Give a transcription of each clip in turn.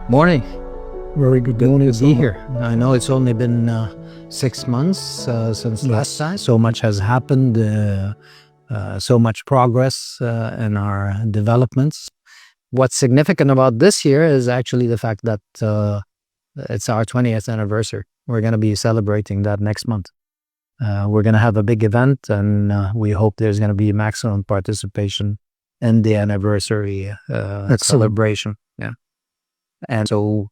Morning. Very good morning. Good to be here. I know it's only been 6 months since last time. So much has happened, so much progress in our developments. What's significant about this year is actually the fact that it's our 20th anniversary. We're going to be celebrating that next month. We're going to have a big event, and we hope there's going to be maximum participation in the anniversary celebration. Yeah. And so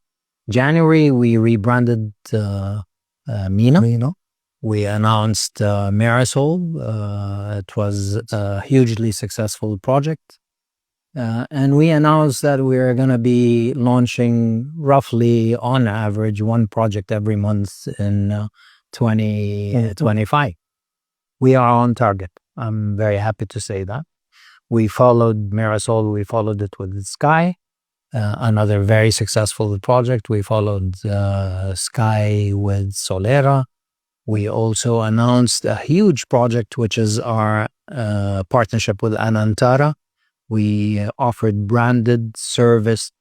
January, we rebranded Mina. We announced Marisol. It was a hugely successful project. And we announced that we're going to be launching roughly, on average, one project every month in 2025. We are on target. I'm very happy to say that. We followed Marisol, we followed it with Sky. Another very successful project. We followed Sky with Solera. We also announced a huge project, which is our partnership with Anantara. We offered branded serviced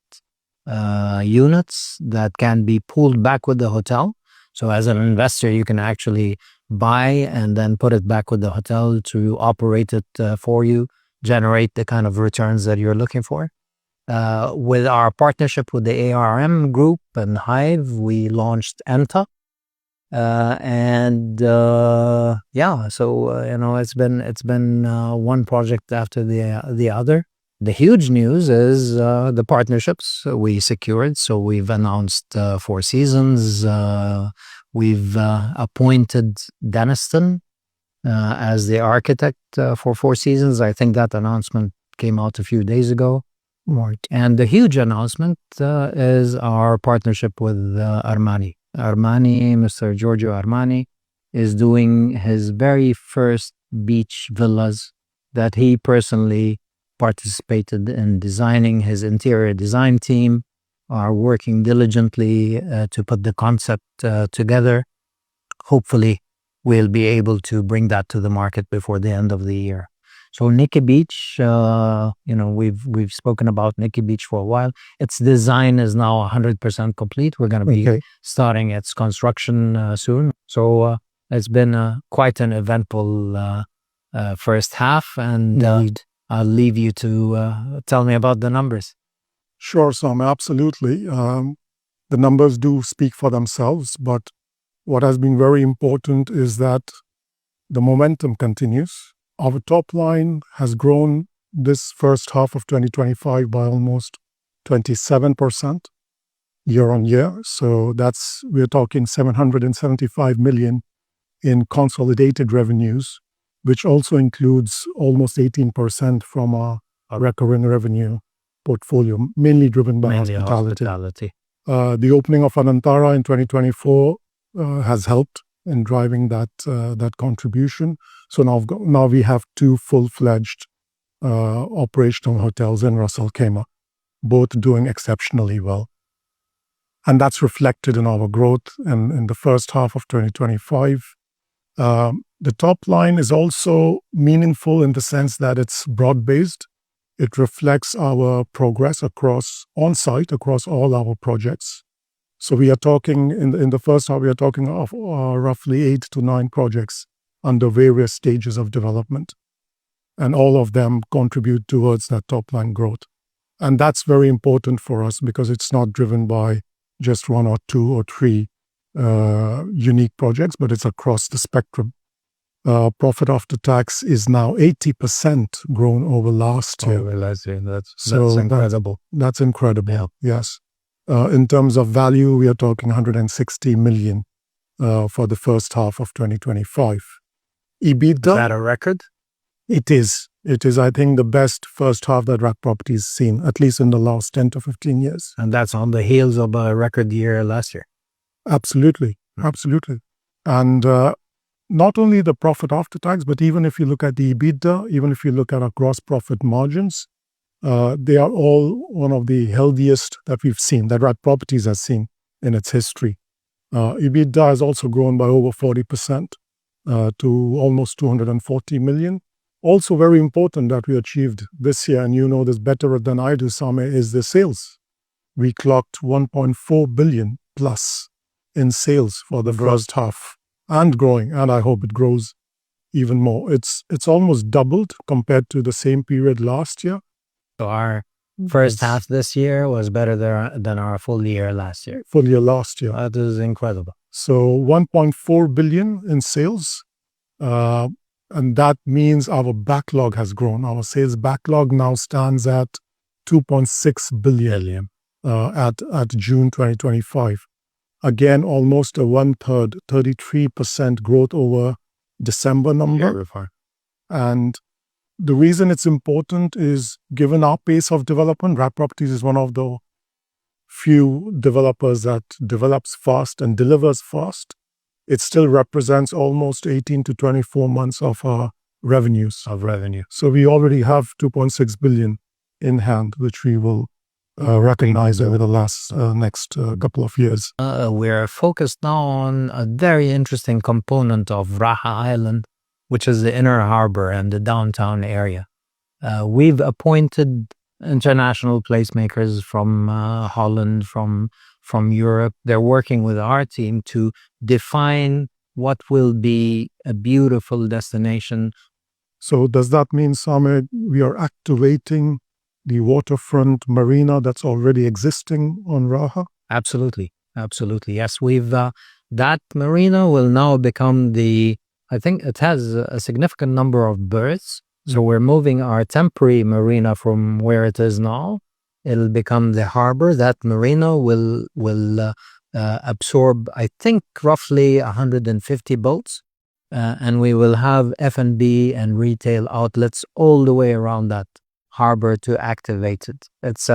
units that can be pulled back with the hotel. So as an investor, you can actually buy and then put it back with the hotel to operate it for you, generate the kind of returns that you're looking for. With our partnership with the ARM group and Hive, we launched ENTA. It's been one project after the other. The huge news is the partnerships we secured. So we've announced Four Seasons. We've appointed Deniston as the architect for Four Seasons. I think that announcement came out a few days ago. Right. And the huge announcement is our partnership with Armani. Mr. Giorgio Armani, is doing his very first beach villas that he personally participated in designing. His interior design team are working diligently to put the concept together. Hopefully, we'll be able to bring that to the market before the end of the year. So Nikki Beach, we've spoken about Nikki Beach for a while. Its design is now 100% complete. We're going to be starting its construction soon. So it's been quite an eventful first half, and I'll leave you to tell me about the numbers. Sure, Sameh, absolutely. The numbers do speak for themselves, but what has been very important is that the momentum continues. Our top line has grown this first half of 2025 by almost 27% year on year. So we're talking 775 million in consolidated revenues, which also includes almost 18% from our recurring revenue portfolio, mainly driven by hospitality. The opening of Anantara in 2024 has helped in driving that contribution. So now we have two full-fledged operational hotels in Ras Al Khaimah, both doing exceptionally well. And that's reflected in our growth in the first half of 2025. The top line is also meaningful in the sense that it's broad-based. It reflects our progress on-site across all our projects. So we are talking, in the first half, we are talking of roughly 8 to 9 projects under various stages of development. And all of them contribute towards that top line growth. And that's very important for us because it's not driven by just 1 or 2 or 3 unique projects, but it's across the spectrum. Profit after tax is now 80% grown over last year. That's incredible. That's incredible, yeah. Yes. In terms of value, we are talking 160 million for the first half of 2025. EBITDA. Is that a record? It is. It is, I think, the best first half that RAK Properties seen, at least in the last 10 to 15 years. And that's on the heels of a record year last year. Absolutely. Absolutely. And not only the profit after tax, but even if you look at the EBITDA, even if you look at our gross profit margins, they are all one of the healthiest that we've seen, that RAK Properties has seen in its history. EBITDA has also grown by over 40% to almost 240 million. Also very important that we achieved this year, and you know this better than I do, Sameh, is the sales. we clocked 1.4 billion plus in sales for the first half, and growing, and I hope it grows even more. It's almost doubled compared to the same period last year. So our first half this year was better than our full year last year. Full year last year. That is incredible. So 1.4 billion in sales. And that means our backlog has grown. Our sales backlog now stands at 2.6 billion at June 2025. Again, almost a 1/3, 33% growth over December number. And the reason it's important is, given our pace of development, RAK Properties is one of the few developers that develops fast and delivers fast. It still represents almost 18 to 24 months of our revenues. So we already have 2.6 billion in hand, which we will recognize over the next couple of years. We're focused now on a very interesting component of Raha Island, which is the inner harbor and the downtown area. We've appointed international placemakers from Holland, from Europe. They're working with our team to define what will be a beautiful destination. So does that mean, Sameh, we are activating the waterfront marina that's already existing on Raha? Absolutely. Yes, we've that marina will now become I think it has a significant number of berths. So we're moving our temporary marina from where it is now. It'll become the harbor. That marina will absorb, I think, roughly 150 boats. And we will have F&B and retail outlets all the way around that harbor to activate it. It's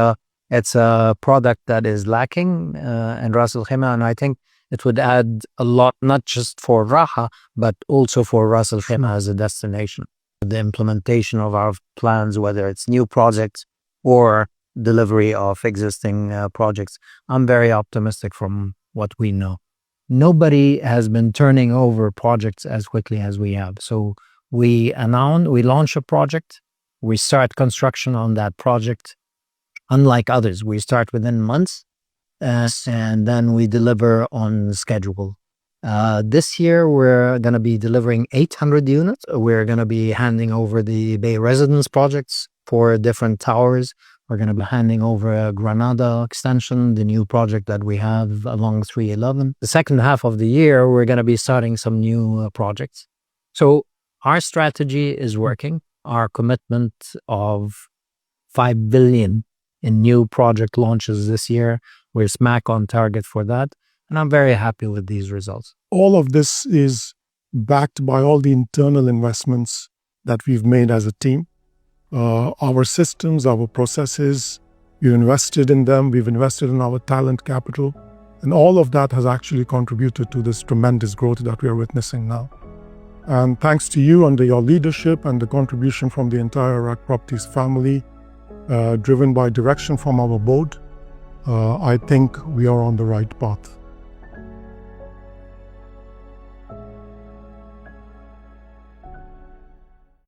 a product that is lacking in Ras Al Khaimah, and I think it would add a lot, not just for Raha, but also for Ras Al Khaimah as a destination. The implementation of our plans, whether it's new projects or delivery of existing projects, I'm very optimistic from what we know. Nobody has been turning over projects as quickly as we have. So we launch a project, we start construction on that project. Unlike others, we start within months, and then we deliver on schedule. This year, we're going to be delivering 800 units. We're going to be handing over the Bay Residence projects for different towers. We're going to be handing over a Granada extension, the new project that we have along 311. The second half of the year, we're going to be starting some new projects. So our strategy is working. Our commitment of 5 billion in new project launches this year, we're smack on target for that. And I'm very happy with these results. All of this is backed by all the internal investments that we've made as a team. Our systems, our processes, we've invested in them. We've invested in our talent capital. And all of that has actually contributed to this tremendous growth that we are witnessing now. And thanks to you under your leadership and the contribution from the entire RAK Properties family, driven by direction from our board, I think we are on the right path.